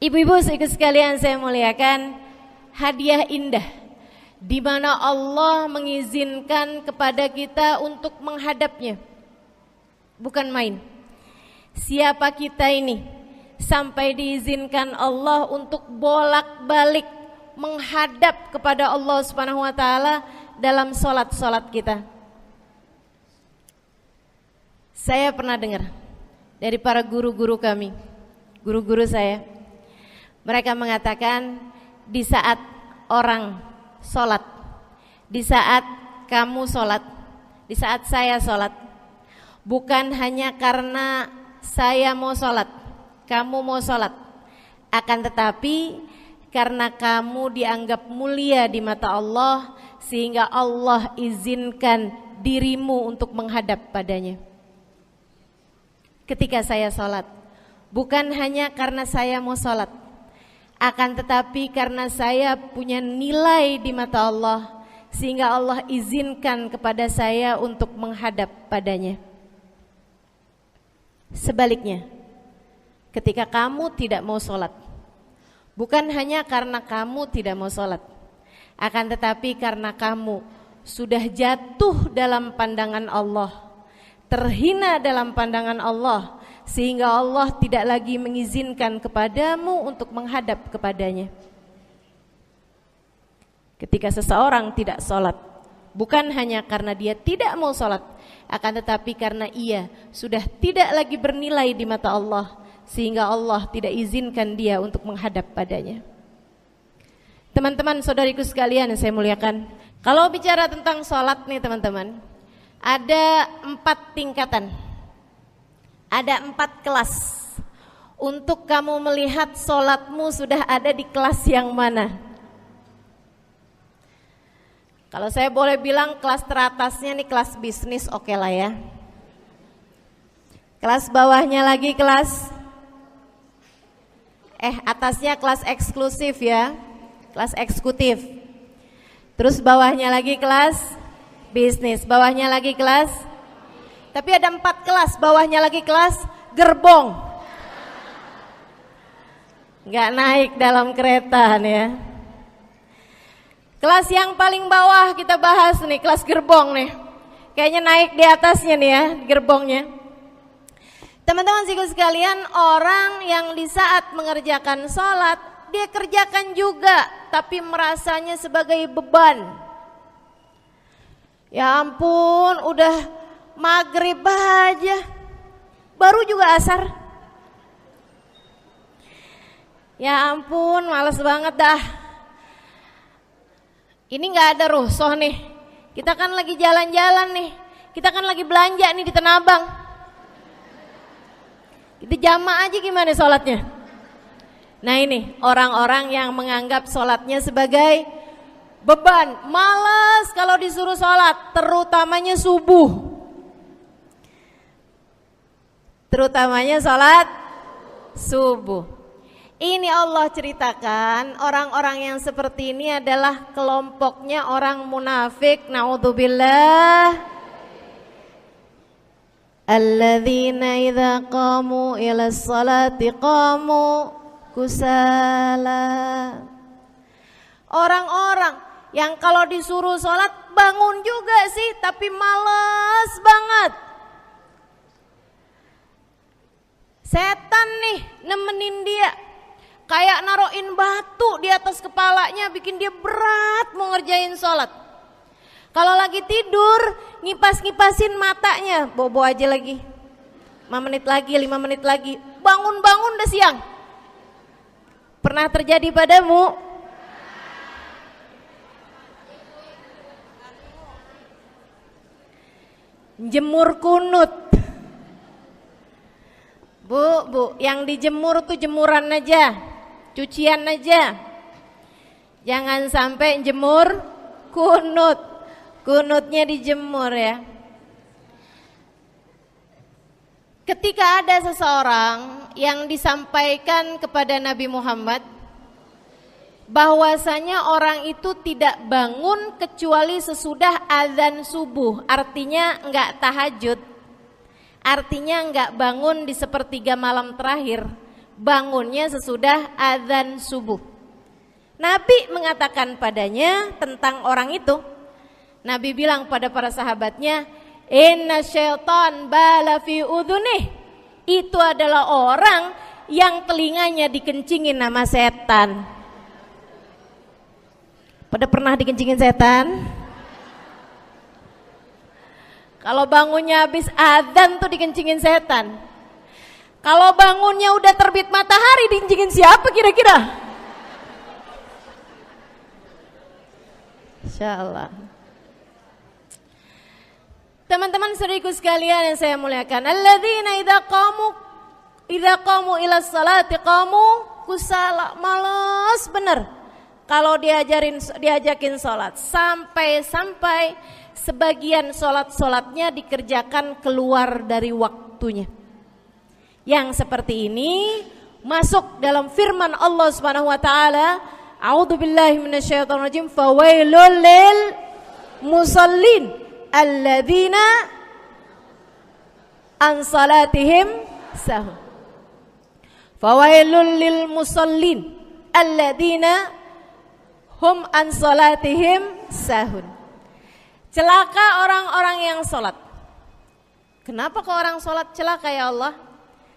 Ibu-ibu sekalian saya muliakan, hadiah indah di mana Allah mengizinkan kepada kita untuk menghadapnya. Bukan main. Siapa kita ini sampai diizinkan Allah untuk bolak-balik menghadap kepada Allah Subhanahu wa taala dalam salat-salat kita. Saya pernah dengar dari para guru-guru kami, guru-guru saya. Mereka mengatakan di saat orang sholat, di saat kamu sholat, di saat saya sholat, bukan hanya karena saya mau sholat, kamu mau sholat, akan tetapi karena kamu dianggap mulia di mata Allah, sehingga Allah izinkan dirimu untuk menghadap padanya. Ketika saya sholat, bukan hanya karena saya mau sholat, akan tetapi karena saya punya nilai di mata Allah, sehingga Allah izinkan kepada saya untuk menghadap padanya. Sebaliknya, ketika kamu tidak mau sholat, bukan hanya karena kamu tidak mau sholat, akan tetapi karena kamu sudah jatuh dalam pandangan Allah, terhina dalam pandangan Allah, sehingga Allah tidak lagi mengizinkan kepadamu untuk menghadap kepadanya. Ketika seseorang tidak sholat, bukan hanya karena dia tidak mau sholat, akan tetapi karena ia sudah tidak lagi bernilai di mata Allah, sehingga Allah tidak izinkan dia untuk menghadap padanya. Teman-teman, saudariku sekalian yang saya muliakan, kalau bicara tentang sholat nih teman-teman, ada 4 tingkatan, ada 4 kelas. Untuk kamu melihat sholatmu sudah ada di kelas yang mana. Kalau saya boleh bilang kelas teratasnya nih kelas bisnis, oke lah ya. Kelas bawahnya lagi kelas atasnya kelas eksklusif ya, kelas eksekutif. Terus bawahnya lagi kelas bisnis, bawahnya lagi kelas, tapi ada 4 kelas, bawahnya lagi kelas gerbong. Nggak naik dalam kereta nih ya. Kelas yang paling bawah kita bahas nih, kelas gerbong nih. Kayaknya naik di atasnya nih ya, gerbongnya. Teman-teman sekalian, orang yang di saat mengerjakan sholat, dia kerjakan juga, tapi merasanya sebagai beban. Ya ampun, udah maghrib aja, baru juga asar. Ya ampun, males banget dah. Ini gak ada rusuh nih. Kita kan lagi jalan-jalan nih, kita kan lagi belanja nih di Tanah Abang. Kita jamaah aja gimana sholatnya. Nah ini orang-orang yang menganggap sholatnya sebagai beban, malas kalau disuruh sholat, terutamanya subuh. Terutamanya sholat subuh. Ini Allah ceritakan orang-orang yang seperti ini adalah kelompoknya orang munafik, naudzubillah. Alladzina idza qamu ila sholati qamu kusala. Orang-orang yang kalau disuruh sholat bangun juga sih, tapi malas banget. Setan nih nemenin dia, kayak naroin batu di atas kepalanya, bikin dia berat mau ngerjain sholat. Kalau lagi tidur, ngipas-ngipasin matanya, bobo aja lagi, 5 menit lagi, 5 menit lagi, bangun-bangun udah siang. Pernah terjadi padamu? Jemur kunut. Bu, yang dijemur tuh jemuran aja, cucian aja. Jangan sampai jemur kunut. Kunutnya dijemur ya. Ketika ada seseorang yang disampaikan kepada Nabi Muhammad bahwasanya orang itu tidak bangun kecuali sesudah azan subuh, artinya enggak tahajud, artinya enggak bangun di sepertiga malam terakhir, bangunnya sesudah azan subuh. Nabi mengatakan padanya tentang orang itu. Nabi bilang pada para sahabatnya, inna syaitan bala fi udhunih. Itu adalah orang yang telinganya dikencingin sama setan. Pada pernah dikencingin setan? Kalau bangunnya habis adzan tuh dikencingin setan. Kalau bangunnya udah terbit matahari dikencingin siapa kira-kira? Insyaallah. Teman-teman saudariku sekalian yang saya muliakan, alladzina idza qamu ila salati qamu kusala, malas bener kalau diajakin salat, sampai sebagian salatnya dikerjakan keluar dari waktunya. Yang seperti ini masuk dalam firman Allah Subhanahu wa taala, a'udzubillahi minasyaitonir rajim, fawailul lil musallin alladzina an salatihim sahun. Fawailul lil musallin alladzina hum an salatihim sahun. Celaka orang-orang yang salat. Kenapa kok orang salat celaka ya Allah?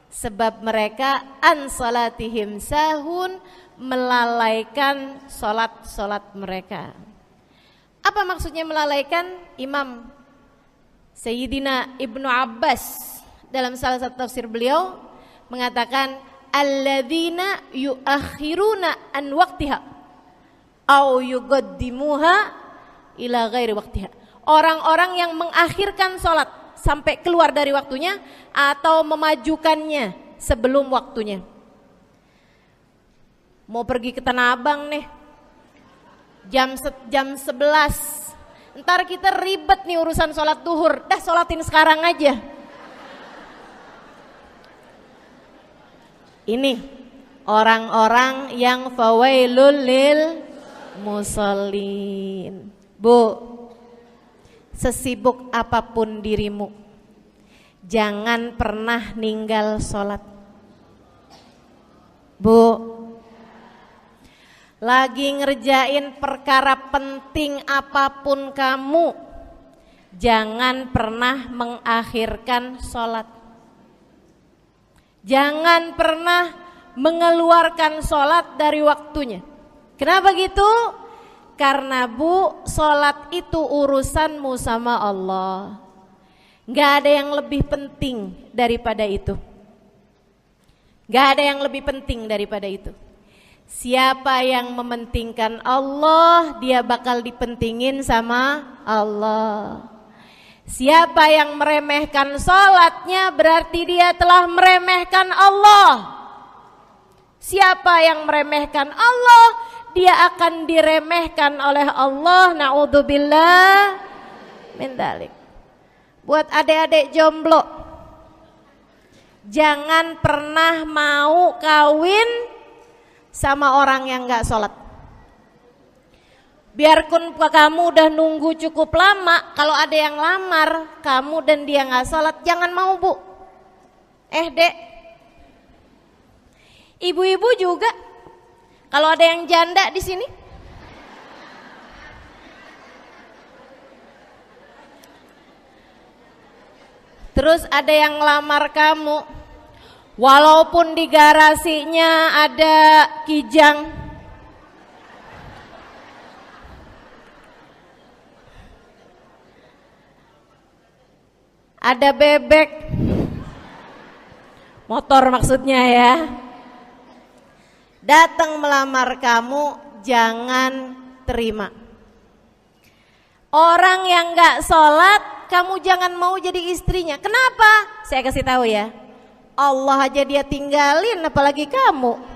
Sebab mereka an salatihim sahun, melalaikan salat mereka. Apa maksudnya melalaikan? Imam Sayyidina Ibnu Abbas dalam salah satu tafsir beliau mengatakan alladzina yuakhiruna an waqtiha au yuqaddimuha ila ghairi waqtiha. Orang-orang yang mengakhirkan salat sampai keluar dari waktunya atau memajukannya sebelum waktunya. Mau pergi ke Tanah Abang nih, jam 11. Ntar kita ribet nih urusan sholat duhur. Dah sholatin sekarang aja. Ini orang-orang yang fawailul lil musallin. Bu, sesibuk apapun dirimu, jangan pernah ninggal sholat. Bu, lagi ngerjain perkara penting apapun kamu, jangan pernah mengakhirkan sholat. Jangan pernah mengeluarkan sholat dari waktunya. Kenapa gitu? Karena bu, sholat itu urusanmu sama Allah. Gak ada yang lebih penting daripada itu. Gak ada yang lebih penting daripada itu. Siapa yang mementingkan Allah, dia bakal dipentingin sama Allah. Siapa yang meremehkan sholatnya, berarti dia telah meremehkan Allah. Siapa yang meremehkan Allah, dia akan diremehkan oleh Allah. Na'udzubillah min dzalik. Buat adik-adik jomblo, jangan pernah mau kawin sama orang yang gak sholat. Biarpun kamu udah nunggu cukup lama, kalau ada yang lamar kamu dan dia gak sholat, jangan mau bu. Dek, ibu-ibu juga, kalau ada yang janda di sini, terus ada yang lamar kamu, walaupun di garasinya ada kijang, ada bebek, motor maksudnya ya, datang melamar kamu, jangan terima. Orang yang gak sholat, kamu jangan mau jadi istrinya. Kenapa? Saya kasih tahu ya, Allah aja dia tinggalin, apalagi kamu.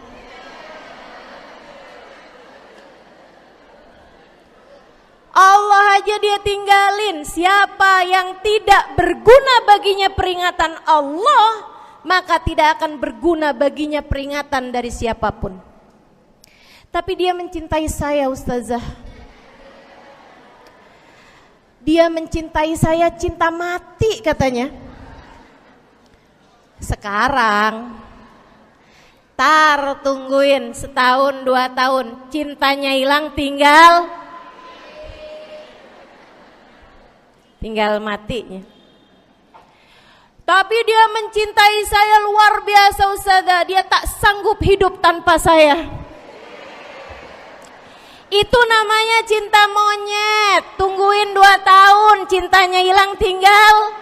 Allah aja dia tinggalin. Siapa yang tidak berguna baginya peringatan Allah, maka tidak akan berguna baginya peringatan dari siapapun. Tapi dia mencintai saya, Ustazah. Dia mencintai saya cinta mati katanya. Sekarang Tar tungguin setahun 2 tahun, cintanya hilang, tinggal matinya. Tapi dia mencintai saya luar biasa Ustazah, dia tak sanggup hidup tanpa saya. Itu namanya cinta monyet. Tungguin 2 tahun, cintanya hilang, tinggal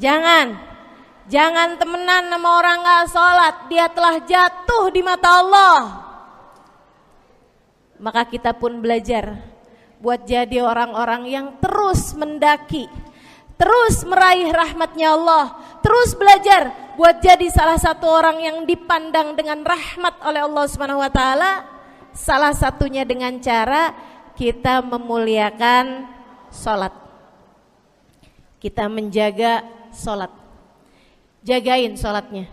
Jangan temenan sama orang gak sholat. Dia telah jatuh di mata Allah. Maka kita pun belajar buat jadi orang-orang yang terus mendaki, terus meraih rahmatnya Allah, terus belajar buat jadi salah satu orang yang dipandang dengan rahmat oleh Allah Subhanahu wa taala. Salah satunya dengan cara kita memuliakan sholat, kita menjaga sholat. Jagain sholatnya,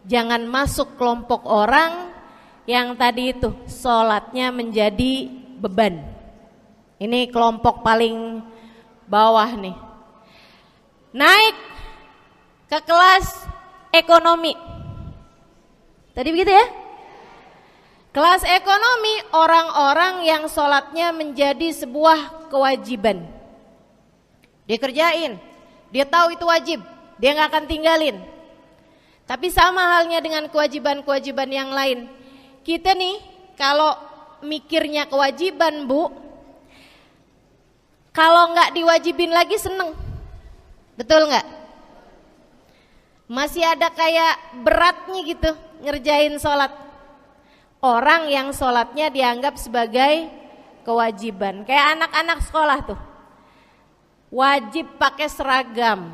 jangan masuk kelompok orang yang tadi itu sholatnya menjadi beban. Ini kelompok paling bawah nih. Naik ke kelas ekonomi. Tadi begitu ya? Kelas ekonomi, orang-orang yang sholatnya menjadi sebuah kewajiban. Dia kerjain, dia tahu itu wajib, dia gak akan tinggalin. Tapi sama halnya dengan kewajiban-kewajiban yang lain. Kita nih kalau mikirnya kewajiban Bu, kalau gak diwajibin lagi seneng. Betul gak? Masih ada kayak beratnya gitu ngerjain sholat. Orang yang sholatnya dianggap sebagai kewajiban. Kayak anak-anak sekolah tuh, wajib pakai seragam,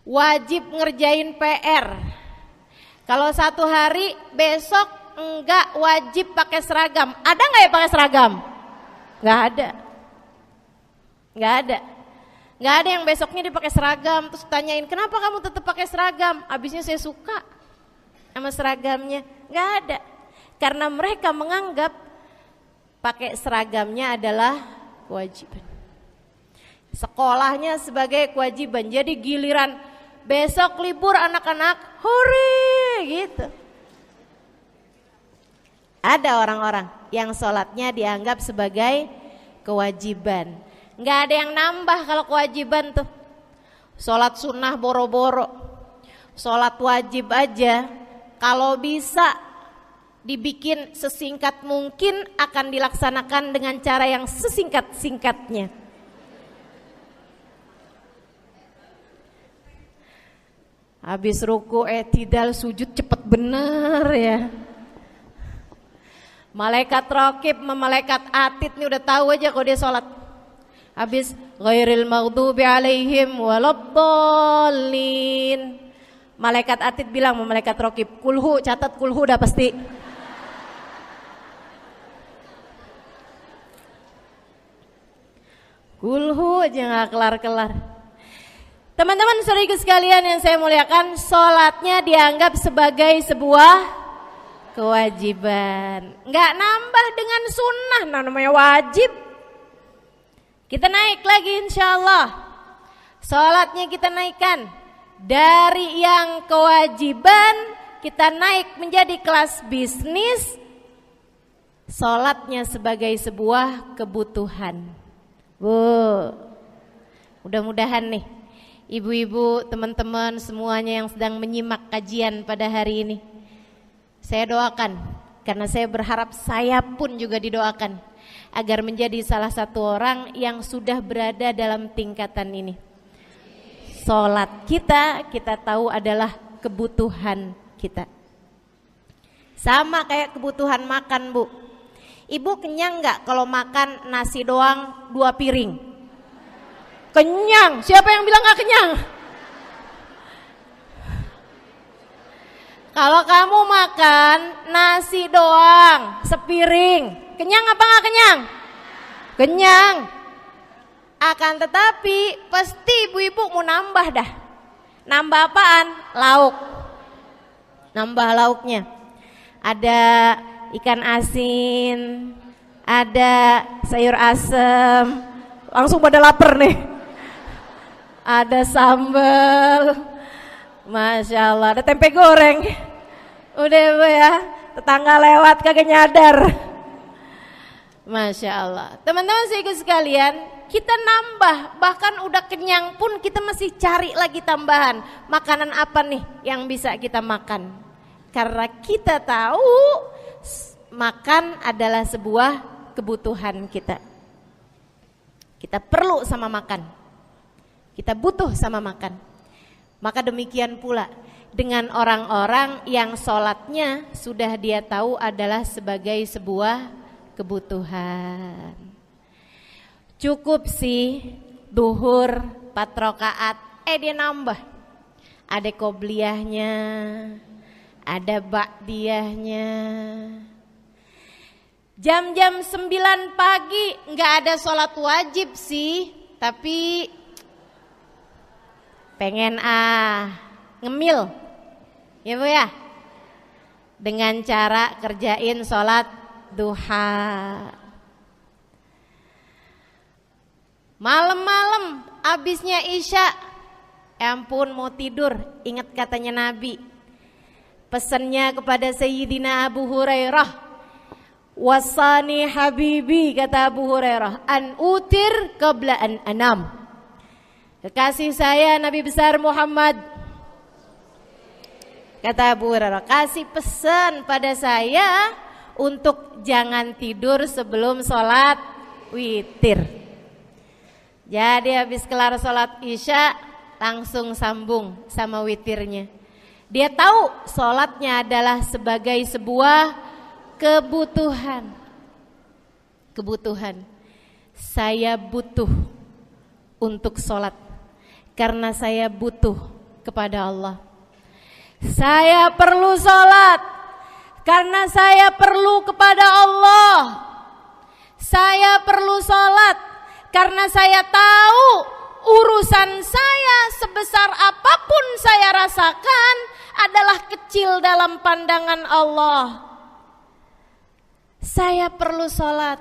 wajib ngerjain PR. Kalau 1 hari, besok enggak wajib pakai seragam. Ada nggak ya pakai seragam? Nggak ada. Nggak ada yang besoknya dipakai seragam. Terus tanyain, kenapa kamu tetap pakai seragam? Abisnya saya suka sama seragamnya. Nggak ada. Karena mereka menganggap pakai seragamnya adalah kewajiban. Sekolahnya sebagai kewajiban. Jadi giliran besok libur anak-anak, hore gitu. Ada orang-orang yang sholatnya dianggap sebagai kewajiban. Nggak ada yang nambah kalau kewajiban tuh. Sholat sunnah boro-boro, sholat wajib aja kalau bisa dibikin sesingkat mungkin akan dilaksanakan dengan cara yang sesingkat-singkatnya. Habis ruku i'tidal sujud cepet bener ya. Malaikat raqib sama malaikat atid nih udah tahu aja kalau dia sholat. Habis ghairil maghdubi alaihim waladdallin. Malaikat atid bilang sama malaikat raqib, kulhu, catat kulhu udah pasti. Kulhu aja gak kelar-kelar. Teman-teman saudariku sekalian yang saya muliakan, sholatnya dianggap sebagai sebuah kewajiban. Nggak nambah dengan sunnah, namanya wajib. Kita naik lagi insya Allah. Sholatnya kita naikkan. Dari yang kewajiban, kita naik menjadi kelas bisnis. Sholatnya sebagai sebuah kebutuhan. Mudah-mudahan nih ibu-ibu, teman-teman semuanya yang sedang menyimak kajian pada hari ini, saya doakan, karena saya berharap saya pun juga didoakan agar menjadi salah satu orang yang sudah berada dalam tingkatan ini. Sholat kita tahu adalah kebutuhan kita. Sama kayak kebutuhan makan Bu. Ibu kenyang gak kalau makan nasi doang 2 piring? Kenyang, siapa yang bilang gak kenyang? Kalau kamu makan nasi doang sepiring, kenyang apa gak kenyang? Kenyang. Akan tetapi pasti ibu-ibu mau nambah dah. Nambah apaan? Lauk. Nambah lauknya. Ada ikan asin, ada sayur asem. Langsung pada lapar nih. ada sambal, Masya Allah, ada tempe goreng. Udah Bu ya, tetangga lewat kagak nyadar. Masya Allah. Teman-teman saudara sekalian, kita nambah, bahkan udah kenyang pun kita masih cari lagi tambahan. Makanan apa nih yang bisa kita makan? Karena kita tahu makan adalah sebuah kebutuhan kita. Kita perlu sama makan. Kita butuh sama makan. Maka demikian pula dengan orang-orang yang sholatnya sudah dia tahu adalah sebagai sebuah kebutuhan. Cukup sih duhur 4 rakaat, dia nambah. Ada qobliyahnya, ada ba'diyahnya. Jam-jam 9 pagi nggak ada sholat wajib sih, tapi pengen ngemil, ya Bu ya, dengan cara kerjain sholat duha. Malam-malam abisnya isya, ampun mau tidur, ingat katanya Nabi, pesannya kepada Sayyidina Abu Hurairah, wasani habibi, kata Abu Hurairah, an utir qabla an anam. Kekasih saya Nabi besar Muhammad, kata Abu Hurairah, kasih pesan pada saya untuk jangan tidur sebelum sholat witir. Jadi habis kelar sholat isya langsung sambung sama witirnya. Dia tahu sholatnya adalah sebagai sebuah kebutuhan. Kebutuhan. Saya butuh untuk sholat karena saya butuh kepada Allah. Saya perlu sholat karena saya perlu kepada Allah. Saya perlu sholat karena saya tahu urusan saya sebesar apapun saya rasakan adalah kecil dalam pandangan Allah. Saya perlu sholat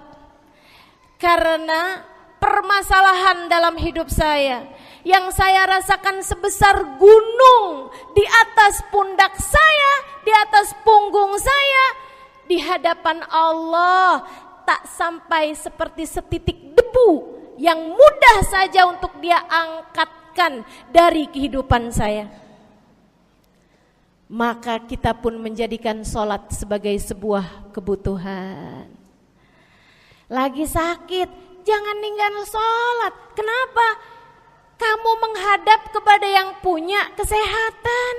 karena permasalahan dalam hidup saya yang saya rasakan sebesar gunung di atas pundak saya, di atas punggung saya, di hadapan Allah tak sampai seperti setitik debu yang mudah saja untuk dia angkatkan dari kehidupan saya. Maka kita pun menjadikan sholat sebagai sebuah kebutuhan. Lagi sakit, jangan ninggalin sholat. Kenapa? Kamu menghadap kepada yang punya kesehatan.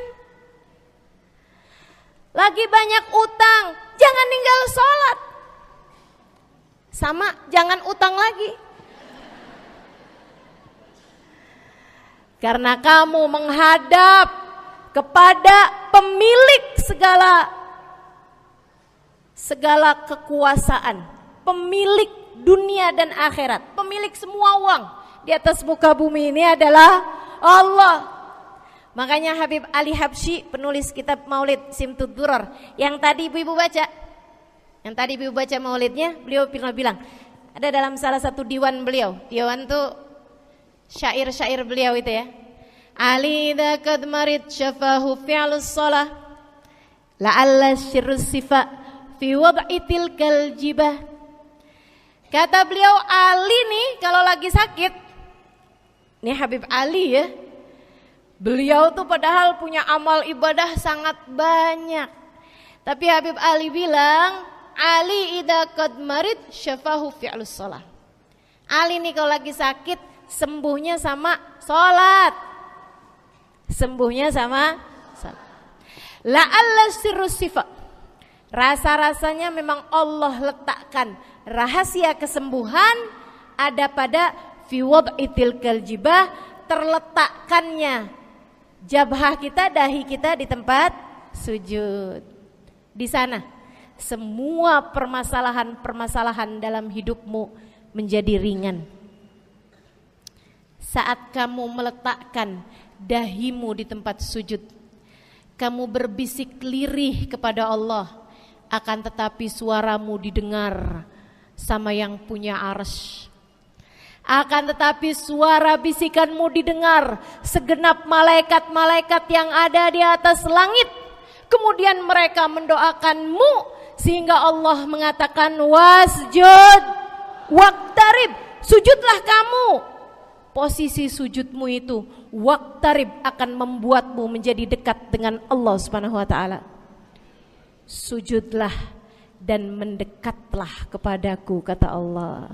Lagi banyak utang, jangan ninggal sholat. Sama, jangan utang lagi. Karena kamu menghadap kepada pemilik segala kekuasaan, pemilik dunia dan akhirat, pemilik semua uang di atas muka bumi ini adalah Allah. Makanya Habib Ali Habsyi, penulis kitab Maulid Simtud Durar, yang tadi ibu-ibu baca, maulidnya, beliau pernah bilang, ada dalam salah satu diwan beliau, diwan tuh syair-syair beliau itu ya. Ali idza qad marid syafahu fi'lus shalah la'alla syirrus sifa fi wad'i tilkal jibah. Kata beliau, Ali nih kalau lagi sakit, nih Habib Ali ya, beliau tuh padahal punya amal ibadah sangat banyak, tapi Habib Ali bilang, Ali idza qad marid syafahu fi'lus shalah. Ali nih kalau lagi sakit sembuhnya sama sholat. Sembuhnya sama sholat. La'alla sirrus sifa. Rasa-rasanya memang Allah letakkan rahasia kesembuhan ada pada fi wad'i tilkal jibah, terletakkannya jabhah kita, dahi kita di tempat sujud. Di sana semua permasalahan-permasalahan dalam hidupmu menjadi ringan. Saat kamu meletakkan dahimu di tempat sujud, kamu berbisik lirih kepada Allah, akan tetapi suaramu didengar sama yang punya arsy. Akan tetapi suara bisikanmu didengar segenap malaikat-malaikat yang ada di atas langit. Kemudian mereka mendoakanmu sehingga Allah mengatakan wasjud waqtarib, sujudlah kamu. Posisi sujudmu itu waqtarib akan membuatmu menjadi dekat dengan Allah Subhanahu wa taala. Sujudlah dan mendekatlah kepadaku, kata Allah.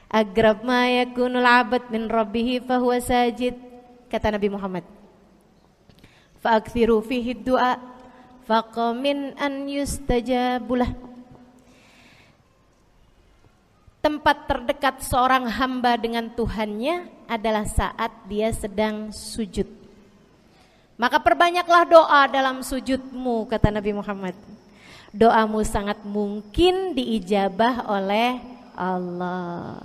Agrab ma yakunul abad min rabbihi fahuwa sajid, kata Nabi Muhammad. Fa'akthiru fihi du'a faqamin an yustajabulah. Tempat terdekat seorang hamba dengan Tuhannya adalah saat dia sedang sujud. Maka perbanyaklah doa dalam sujudmu, kata Nabi Muhammad. Doamu sangat mungkin diijabah oleh Allah.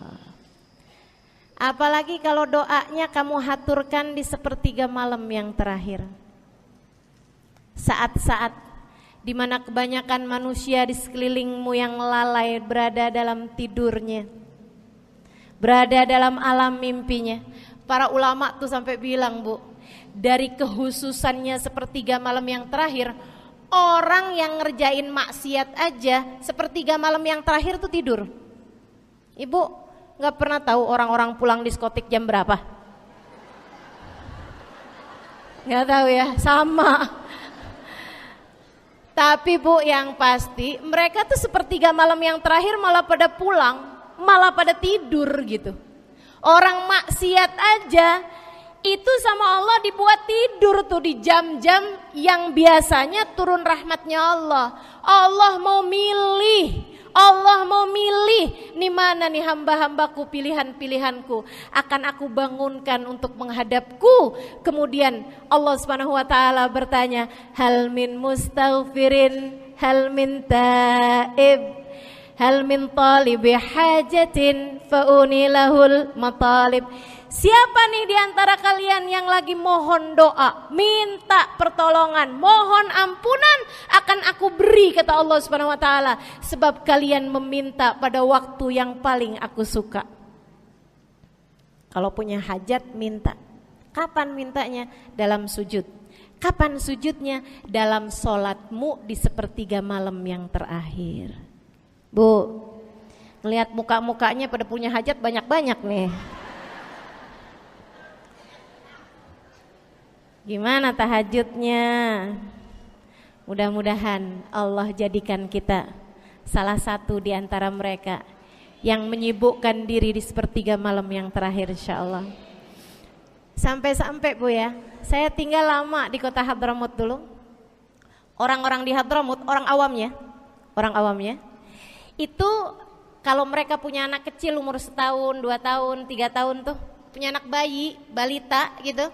Apalagi kalau doanya kamu haturkan di sepertiga malam yang terakhir. Saat-saat di mana kebanyakan manusia di sekelilingmu yang lalai berada dalam tidurnya, berada dalam alam mimpinya. Para ulama tuh sampai bilang, Bu, dari kehususannya sepertiga malam yang terakhir, orang yang ngerjain maksiat aja sepertiga malam yang terakhir tuh tidur. Ibu gak pernah tahu orang-orang pulang diskotik jam berapa? Gak tahu ya, sama. Tapi Bu, yang pasti mereka tuh sepertiga malam yang terakhir malah pada pulang, malah pada tidur gitu. Orang maksiat aja itu sama Allah dibuat tidur tuh di jam-jam yang biasanya turun rahmatnya Allah. Allah mau milih nih mana nih hamba-hambaku, pilihan-pilihanku akan aku bangunkan untuk menghadapku. Kemudian Allah Subhanahu wa taala bertanya, hal min mustaghfirin, hal min taib, hal min talibi hajatin faunilahul matalib. Siapa nih di antara kalian yang lagi mohon doa, minta pertolongan, mohon ampunan, akan aku beri, kata Allah Subhanahu wa taala, sebab kalian meminta pada waktu yang paling aku suka. Kalau punya hajat minta. Kapan mintanya? Dalam sujud. Kapan sujudnya? Dalam sholatmu di sepertiga malam yang terakhir. Bu, ngelihat muka-mukanya pada punya hajat banyak-banyak nih. Gimana tahajudnya? Mudah-mudahan Allah jadikan kita salah satu di antara mereka yang menyibukkan diri di sepertiga malam yang terakhir, insyaallah. Sampai-sampai Bu ya, saya tinggal lama di kota Hadramut dulu. Orang-orang di Hadramut, orang awamnya, itu kalau mereka punya anak kecil umur 1 tahun, 2 tahun, 3 tahun tuh, punya anak bayi, balita gitu.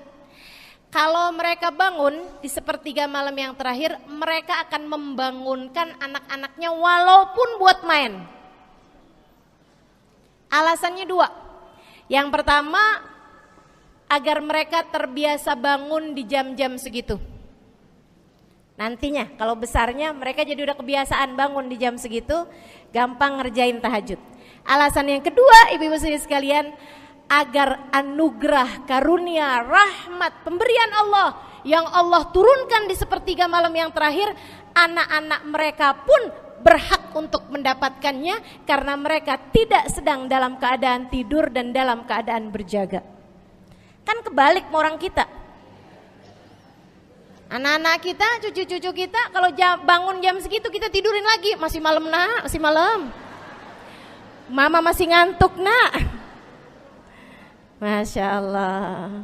Kalau mereka bangun di sepertiga malam yang terakhir, mereka akan membangunkan anak-anaknya walaupun buat main. Alasannya 2. Yang pertama, agar mereka terbiasa bangun di jam-jam segitu. Nantinya kalau besarnya mereka jadi udah kebiasaan bangun di jam segitu, gampang ngerjain tahajud. Alasan yang kedua, ibu-ibu sekalian, agar anugerah, karunia, rahmat, pemberian Allah yang Allah turunkan di sepertiga malam yang terakhir, anak-anak mereka pun berhak untuk mendapatkannya karena mereka tidak sedang dalam keadaan tidur dan dalam keadaan berjaga. Kan kebalik sama orang kita. Anak-anak kita, cucu-cucu kita kalau bangun jam segitu kita tidurin lagi, masih malam nak, masih malam. Mama masih ngantuk nak. Masya Allah.